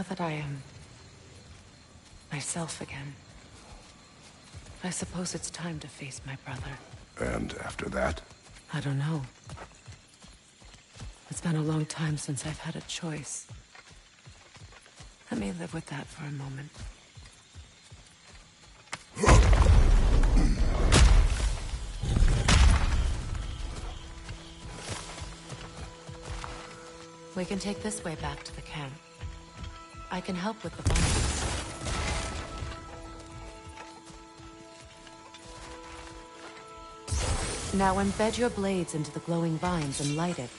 that I am myself again, I suppose it's time to face my brother. And after that? I don't know. It's been a long time since I've had a choice. Let me live with that for a moment. We can take this way back to the camp. I can help with the vines. Now embed your blades into the glowing vines and light it.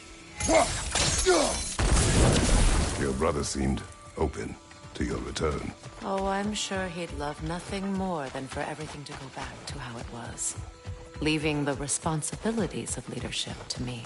Your brother seemed open to your return. Oh, I'm sure he'd love nothing more than for everything to go back to how it was, leaving the responsibilities of leadership to me.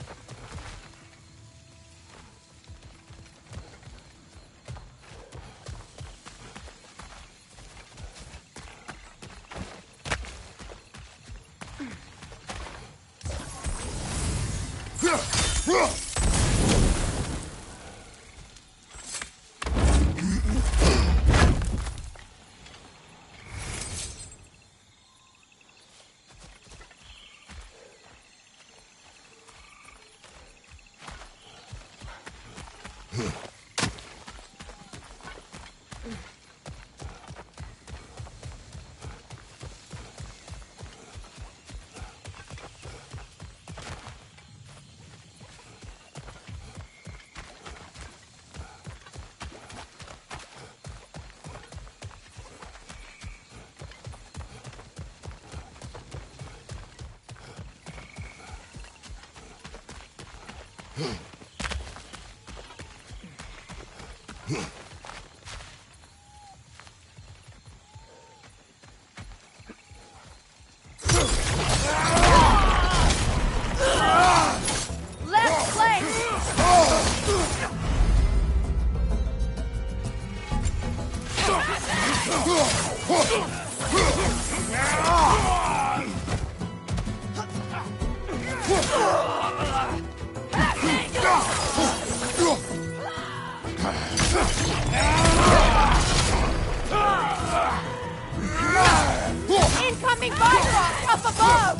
Incoming fire up above!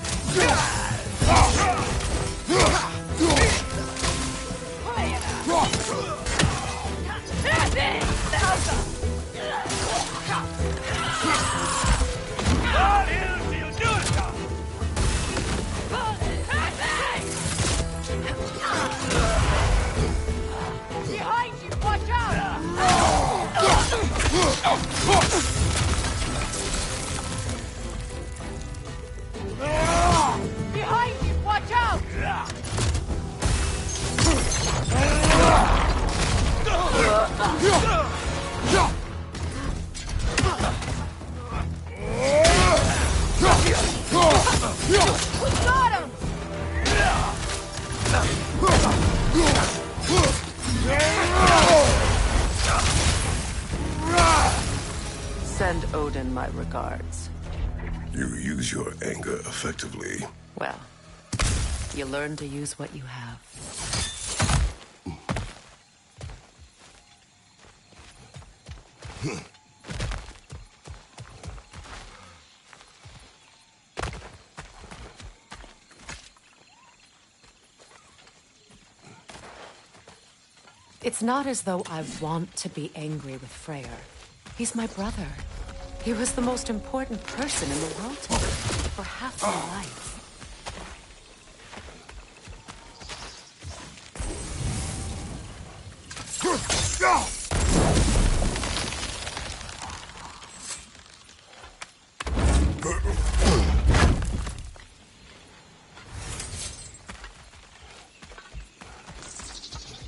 Behind you, watch out! Behind you, watch out! We got him! Send Odin my regards. You use your anger effectively. Well, you learn to use what you have. It's not as though I want to be angry with Freyr. He's my brother. He was the most important person in the world to me for half my life.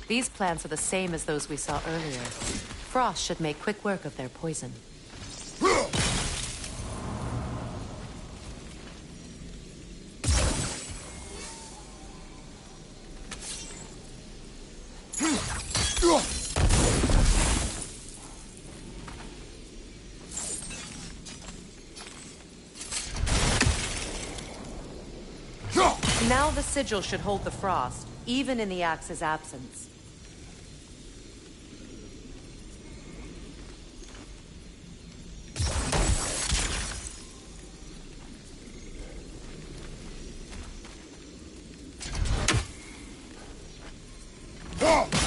These plants are the same as those we saw earlier. Frost should make quick work of their poison. Now the sigil should hold the frost, even in the axe's absence.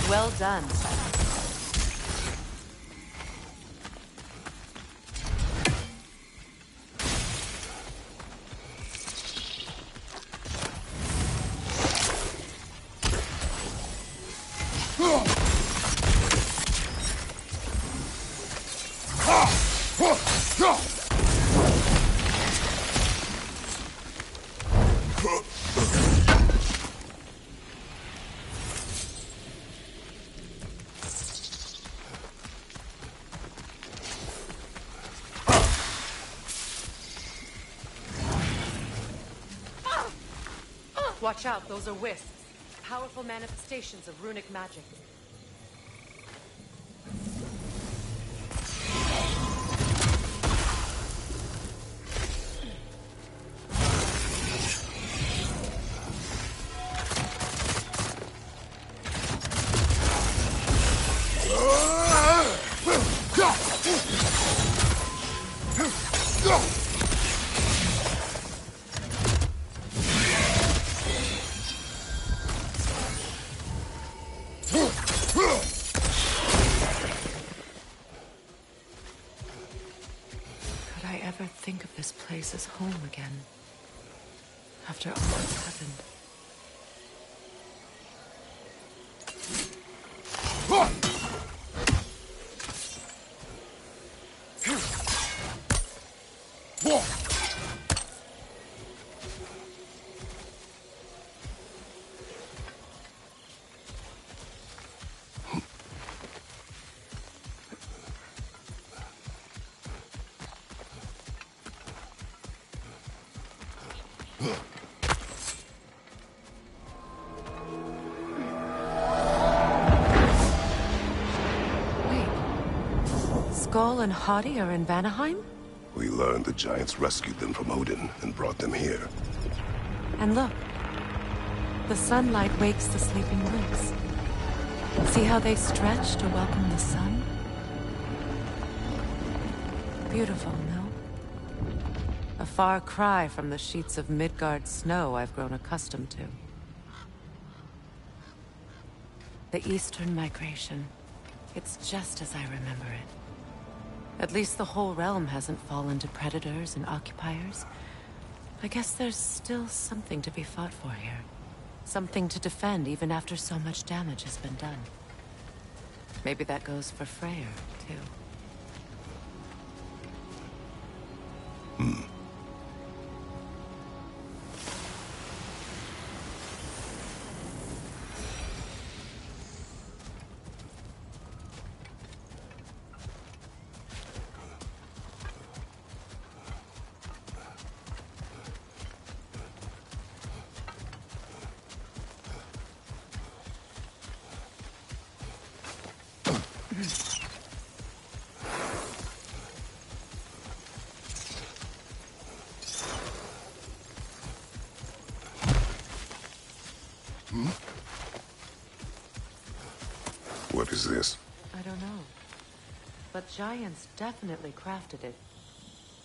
Well done. Watch out, those are wisps. Powerful manifestations of runic magic. Think of this place as home again, after all that's happened. Skull and Hadi are in Vanaheim? We learned the giants rescued them from Odin and brought them here. And look, the sunlight wakes the sleeping woods. See how they stretch to welcome the sun? Beautiful, no? A far cry from the sheets of Midgard snow I've grown accustomed to. The Eastern Migration. It's just as I remember it. At least the whole realm hasn't fallen to predators and occupiers. I guess there's still something to be fought for here. Something to defend even after so much damage has been done. Maybe that goes for Freyr, too. What is this? I don't know. But giants definitely crafted it.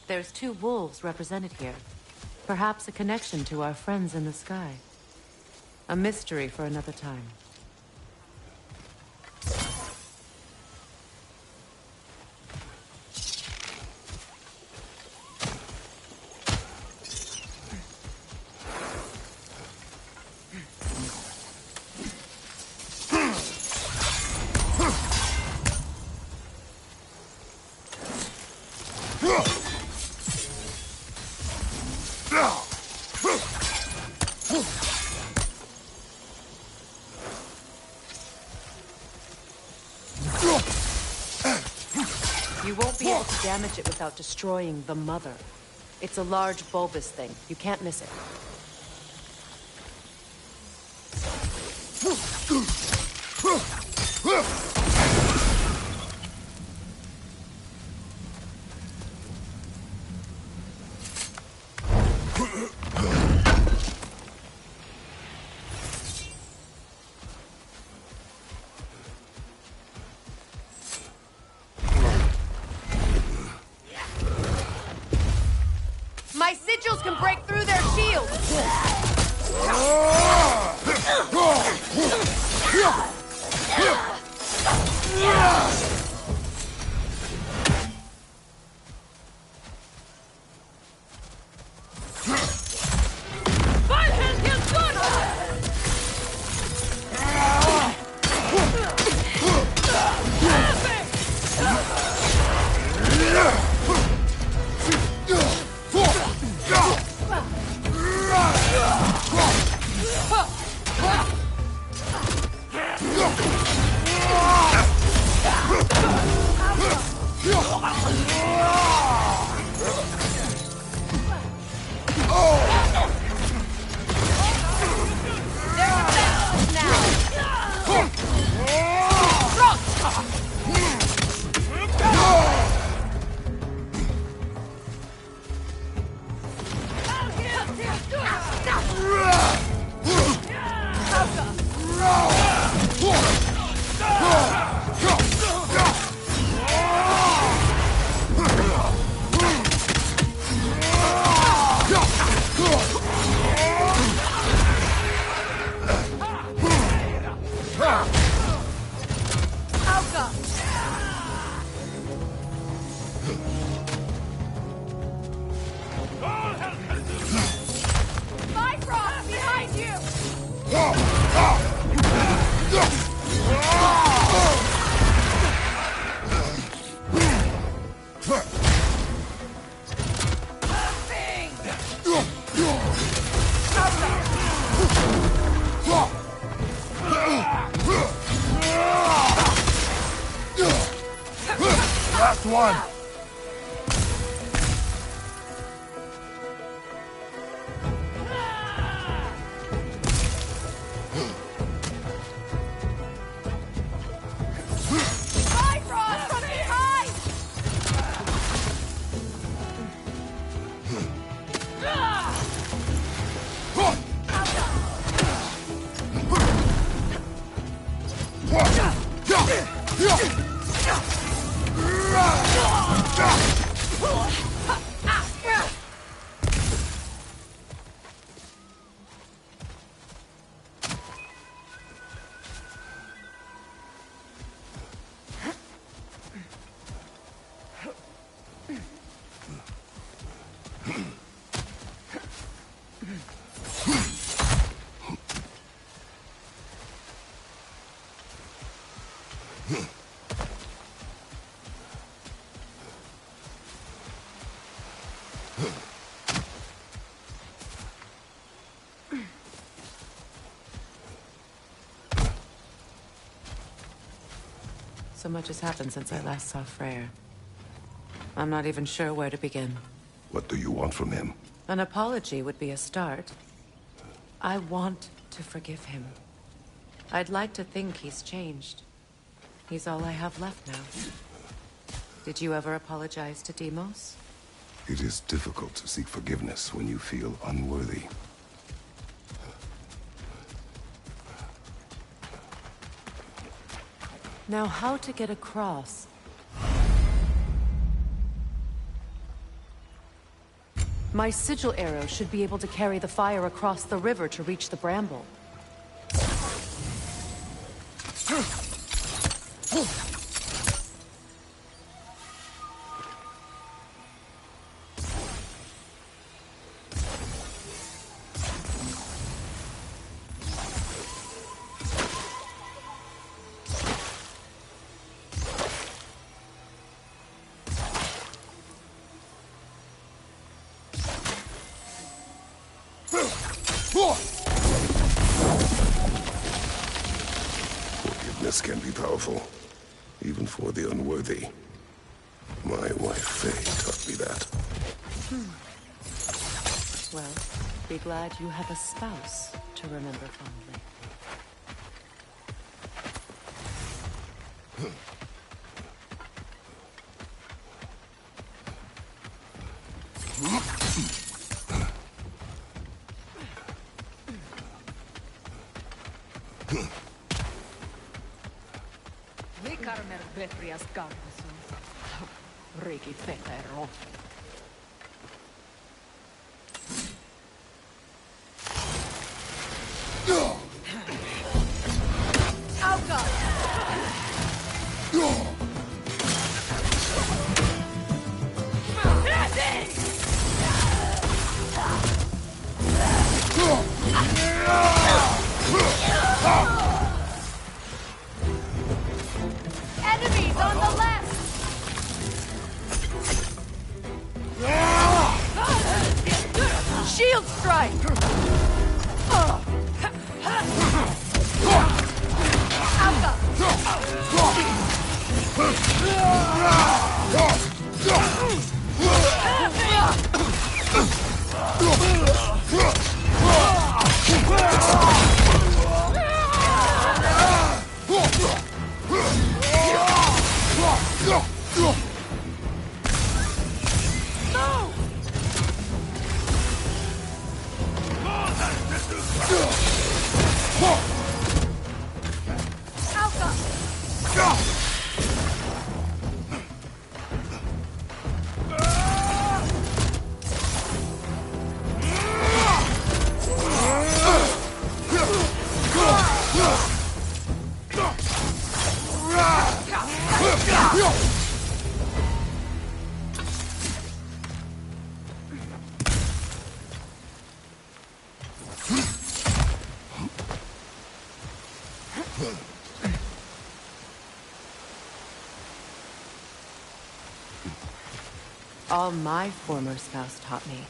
There's 2 wolves represented here. Perhaps a connection to our friends in the sky. A mystery for another time. You won't be able to damage it without destroying the mother. It's a large bulbous thing. You can't miss it. My sigils can break through their shields! Last one! So much has happened since I last saw Freyr. I'm not even sure where to begin. What do you want from him? An apology would be a start. I want to forgive him. I'd like to think he's changed. He's all I have left now. Did you ever apologize to Deimos? It is difficult to seek forgiveness when you feel unworthy. Now, how to get across? My sigil arrow should be able to carry the fire across the river to reach the bramble. Forgiveness can be powerful, even for the unworthy. My wife Faye taught me that. Well, be glad you have a spouse to remember fondly. shield strike! All my former spouse taught me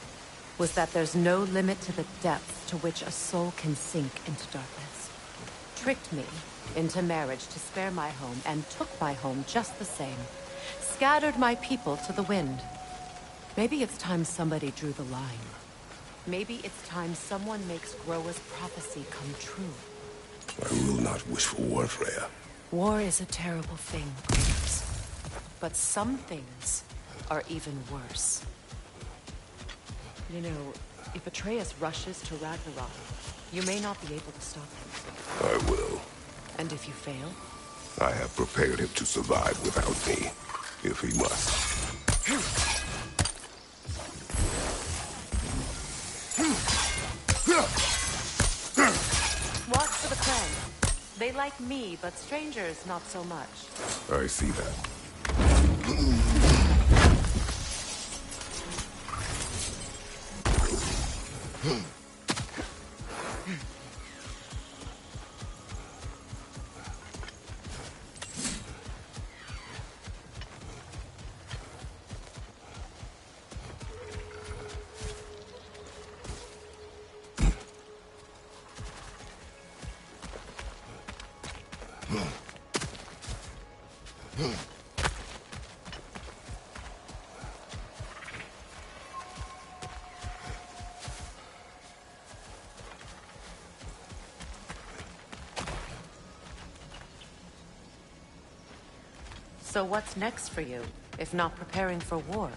was that there's no limit to the depth to which a soul can sink into darkness. Tricked me into marriage to spare my home and took my home just the same. Scattered my people to the wind. Maybe it's time somebody drew the line. Maybe it's time someone makes Groa's prophecy come true. I will not wish for war, Freya. War is a terrible thing, Kratos. But some things are even worse. You know, if Atreus rushes to Ragnarok, you may not be able to stop him. I will. And if you fail? I have prepared him to survive without me, if he must. Watch for the clan. They like me, but strangers not so much. I see that. So what's next for you, if not preparing for war?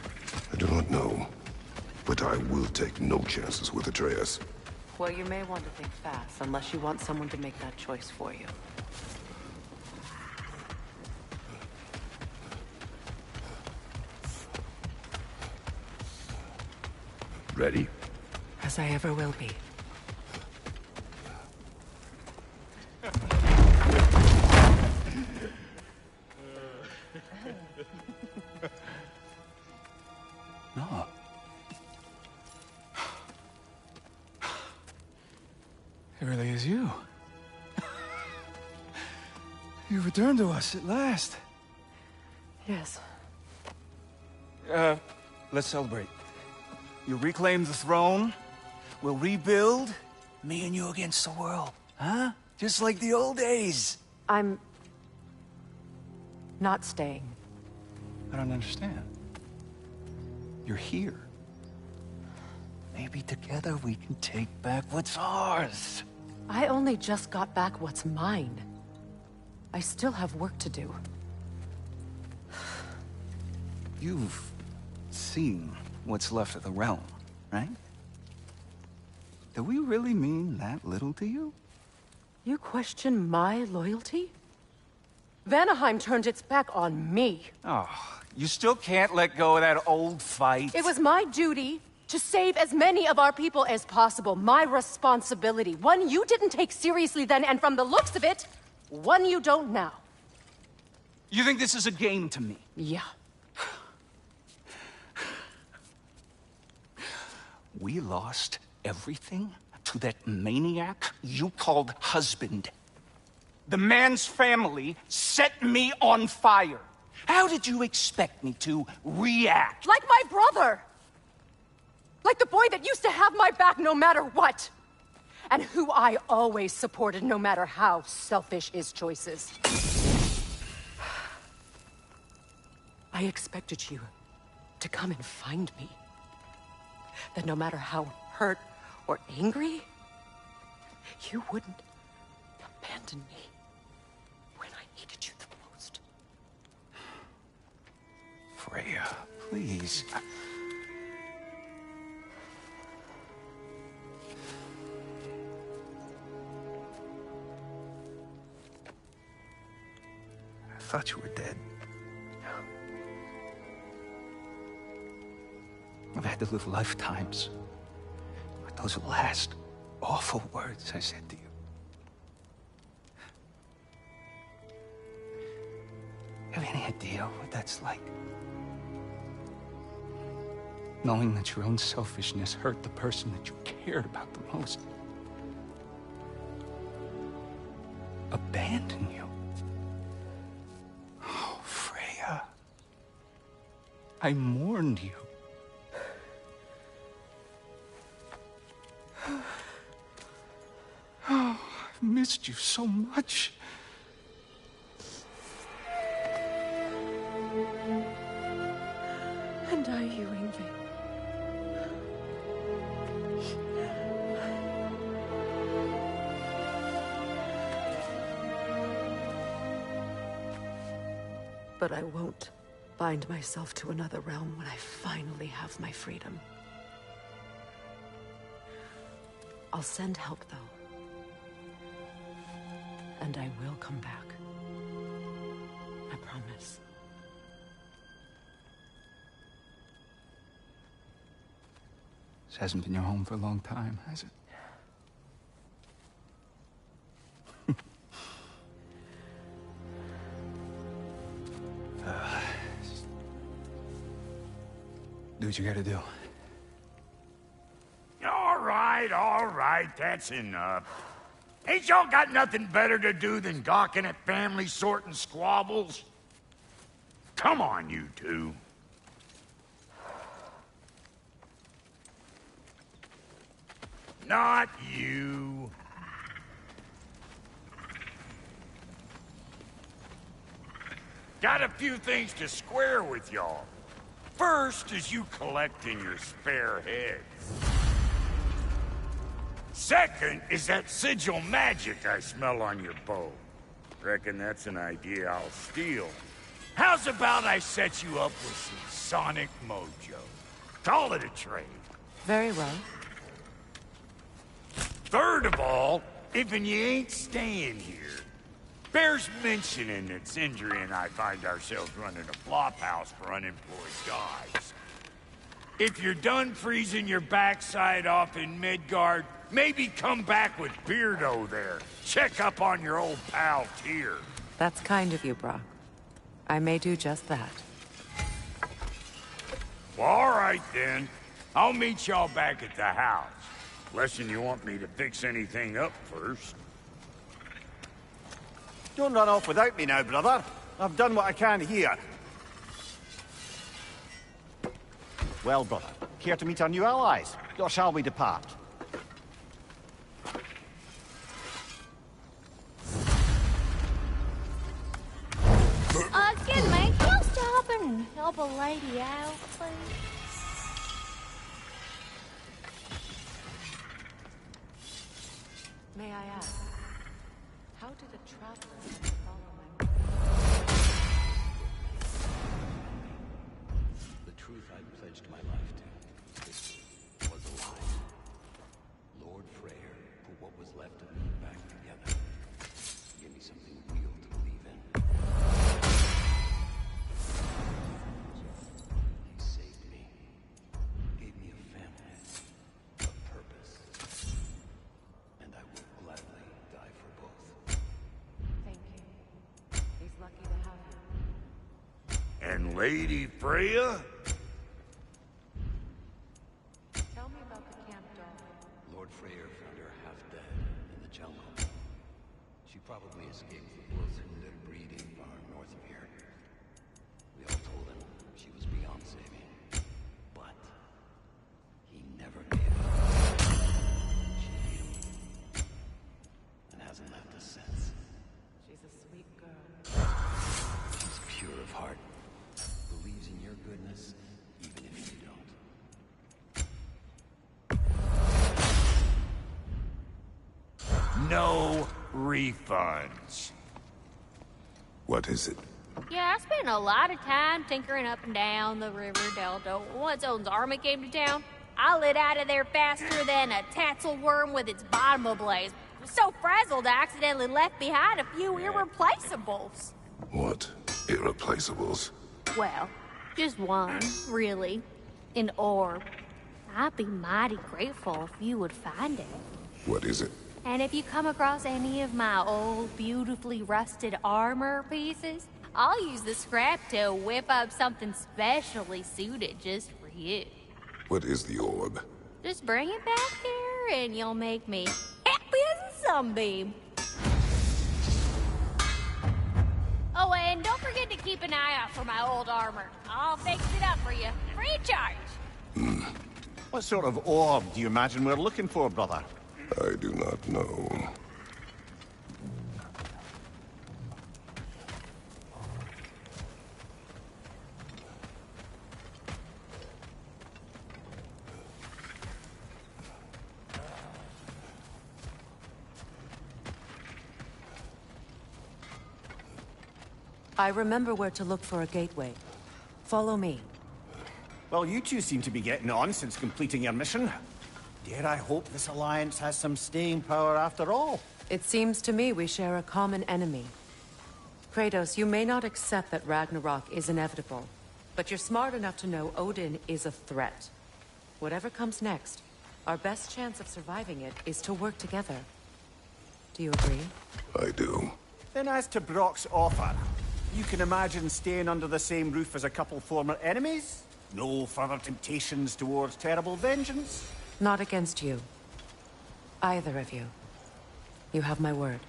I do not know, but I will take no chances with Atreus. Well, you may want to think fast, unless you want someone to make that choice for you. Ready? As I ever will be. No. It really is you. You returned to us at last. Yes. Let's celebrate. You reclaim the throne. We'll rebuild. Me and you against the world. Huh? Just like the old days. I'm not staying. I don't understand. You're here. Maybe together we can take back what's ours. I only just got back what's mine. I still have work to do. You've seen what's left of the realm, right? Do we really mean that little to you? You question my loyalty? Vanaheim turned its back on me. Oh, you still can't let go of that old fight. It was my duty to save as many of our people as possible. My responsibility. One you didn't take seriously then, and from the looks of it, one you don't now. You think this is a game to me? Yeah. We lost everything to that maniac you called husband. The man's family set me on fire. How did you expect me to react? Like my brother! Like the boy that used to have my back no matter what. And who I always supported no matter how selfish his choices. I expected you to come and find me. That no matter how hurt or angry, you wouldn't abandon me when I needed you the most. Freya, please. I thought you were dead. I've had to live lifetimes with those last awful words I said to you. Have any idea what that's like? Knowing that your own selfishness hurt the person that you cared about the most. Abandon you. Oh, Freya. I mourned you. Oh, I've missed you so much. And are you, Ingrid? But I won't bind myself to another realm when I finally have my freedom. I'll send help, though. And I will come back. I promise. This hasn't been your home for a long time, has it? Do what you gotta do. All right, that's enough. Ain't y'all got nothing better to do than gawking at family sorting squabbles? Come on, you two. Not you. Got a few things to square with y'all. First is you collecting your spare heads. Second is that sigil magic I smell on your bow. Reckon that's an idea I'll steal. How's about I set you up with some sonic mojo? Call it a trade. Very well. Third of all, if you ain't staying here, bears mentioning that Sindri and I find ourselves running a flop house for unemployed guys. If you're done freezing your backside off in Midgard, maybe come back with Beardo there. Check up on your old pal Tyr. That's kind of you, Brock. I may do just that. Well, all right then. I'll meet y'all back at the house. Unless you want me to fix anything up first. Don't run off without me now, brother. I've done what I can here. Well, brother, care to meet our new allies? Or shall we depart? Excuse me, can you stop and help a lady out, please? May I ask, how did a traveler follow my... The truth I pledged my life to was a lie. Lord Freyr put what was left of me back together. Give me something real to believe in. He saved me. Gave me a family. A purpose. And I will gladly die for both. Thank you. He's lucky to have you. And Lady Freya? Tell me about the camp dog. Lord Freyr found her half dead in the jungle. She probably escaped the wolves whom they're breeding far north of here. We all told him she was beyond saving. But he no refunds. What is it? Yeah, I spent a lot of time tinkering up and down the river delta. Once Odin's army came to town, I lit out of there faster than a tassel worm with its bottom ablaze. So frazzled, I accidentally left behind a few irreplaceables. What irreplaceables? Well, just one, really. An orb. I'd be mighty grateful if you would find it. What is it? And if you come across any of my old, beautifully rusted armor pieces, I'll use the scrap to whip up something specially suited just for you. What is the orb? Just bring it back here and you'll make me happy as a sunbeam. Oh, and don't forget to keep an eye out for my old armor. I'll fix it up for you, free of charge. What sort of orb do you imagine we're looking for, brother? I do not know. I remember where to look for a gateway. Follow me. Well, you two seem to be getting on since completing your mission. Dare I hope this alliance has some staying power after all? It seems to me we share a common enemy. Kratos, you may not accept that Ragnarok is inevitable, but you're smart enough to know Odin is a threat. Whatever comes next, our best chance of surviving it is to work together. Do you agree? I do. Then as to Brock's offer, you can imagine staying under the same roof as a couple former enemies? No further temptations towards terrible vengeance? Not against you. Either of you. You have my word.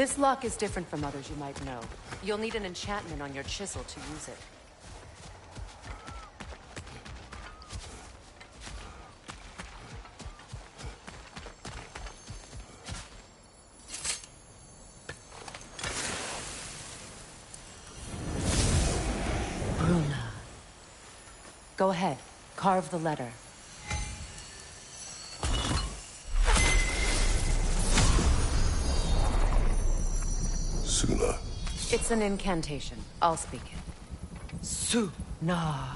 This lock is different from others you might know. You'll need an enchantment on your chisel to use it. Bruna. Go ahead. Carve the letter. Suna. It's an incantation. I'll speak it. Suna.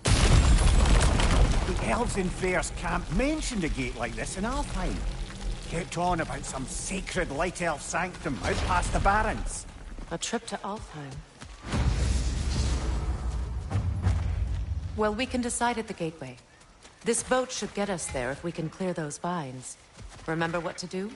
The elves in Freyr's camp mentioned a gate like this in Alfheim. Kept on about some sacred light elf sanctum out past the Barrens. A trip to Alfheim. Well, we can decide at the gateway. This boat should get us there if we can clear those vines. Remember what to do?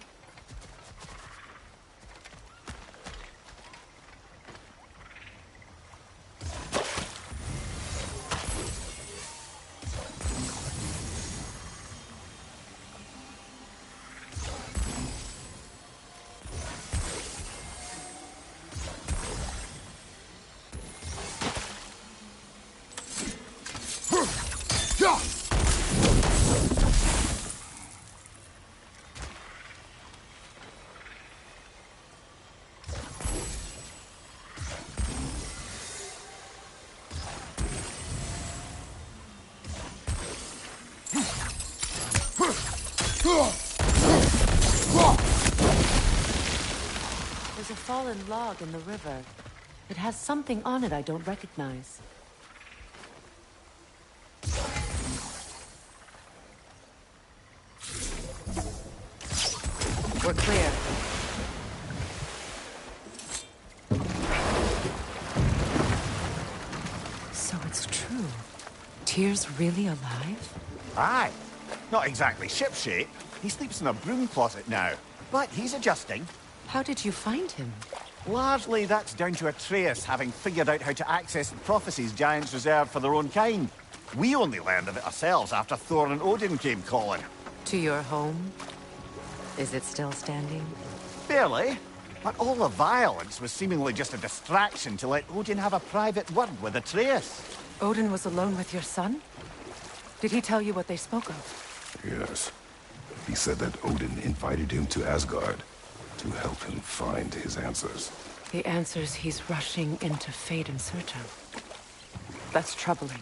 There's a fallen log in the river. It has something on it I don't recognize. We're clear. So it's true. Tyr's really alive? Aye. Not exactly shipshape. He sleeps in a broom closet now. But he's adjusting. How did you find him? Largely, that's down to Atreus having figured out how to access the prophecies giants reserve for their own kind. We only learned of it ourselves after Thor and Odin came calling. To your home? Is it still standing? Barely. But all the violence was seemingly just a distraction to let Odin have a private word with Atreus. Odin was alone with your son? Did he tell you what they spoke of? Yes. He said that Odin invited him to Asgard to help him find his answers. The answers he's rushing into fate in search of. That's troubling.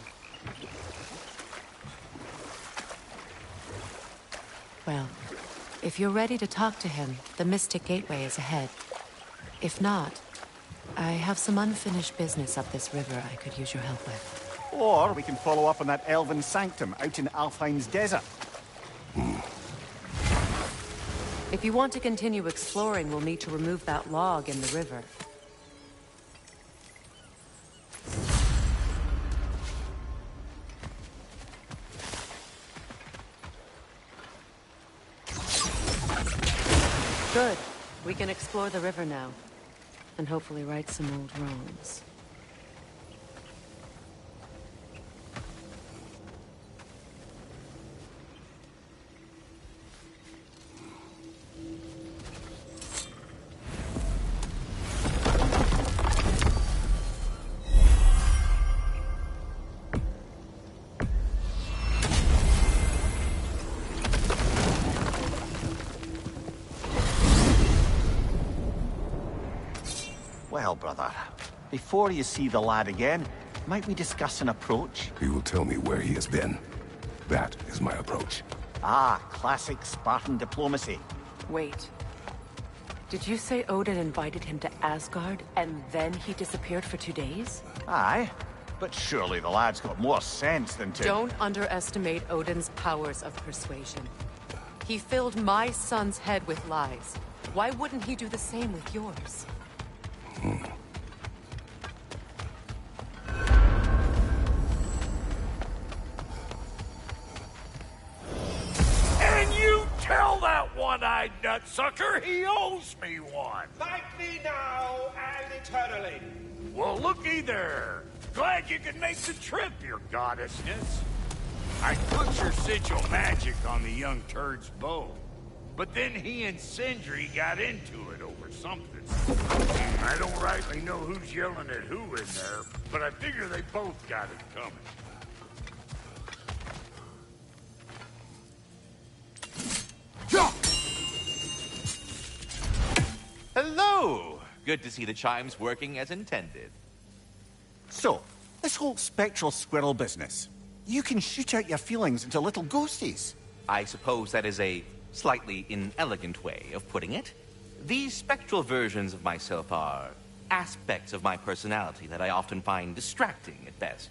Well, if you're ready to talk to him, the Mystic Gateway is ahead. If not, I have some unfinished business up this river I could use your help with. Or we can follow up on that elven sanctum out in Alfheim's desert. If you want to continue exploring, we'll need to remove that log in the river. Good. We can explore the river now. And hopefully right some old wrongs. Well, brother, before you see the lad again, might we discuss an approach? He will tell me where he has been. That is my approach. Ah, classic Spartan diplomacy. Wait. Did you say Odin invited him to Asgard, and then he disappeared for 2 days? Aye, but surely the lad's got more sense than to... Don't underestimate Odin's powers of persuasion. He filled my son's head with lies. Why wouldn't he do the same with yours? And you tell that one-eyed nutsucker he owes me one. Thank me now and eternally. Well, looky there. Glad you could make the trip, your goddessness. I put your sigil magic on the young turd's bow. But then he and Sindri got into it over something. I don't rightly know who's yelling at who in there, but I figure they both got it coming. Hello! Good to see the chimes working as intended. So, this whole spectral squirrel business. You can shoot out your feelings into little ghosties. I suppose that is a slightly inelegant way of putting it. These spectral versions of myself are aspects of my personality that I often find distracting at best.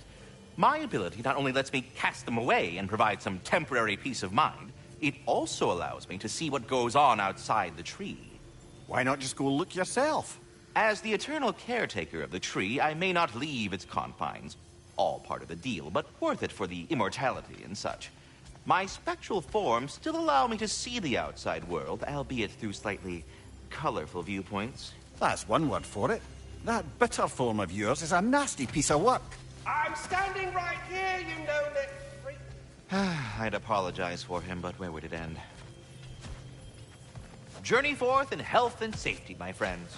My ability not only lets me cast them away and provide some temporary peace of mind, it also allows me to see what goes on outside the tree. Why not just go look yourself? As the eternal caretaker of the tree, I may not leave its confines. All part of the deal, but worth it for the immortality and such. My spectral forms still allow me to see the outside world, albeit through slightly colorful viewpoints. That's one word for it. That bitter form of yours is a nasty piece of work. I'm standing right here, you no-neck freak. I'd apologize for him, but where would it end? Journey forth in health and safety, my friends.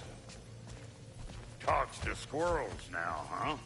Talks to squirrels now, huh?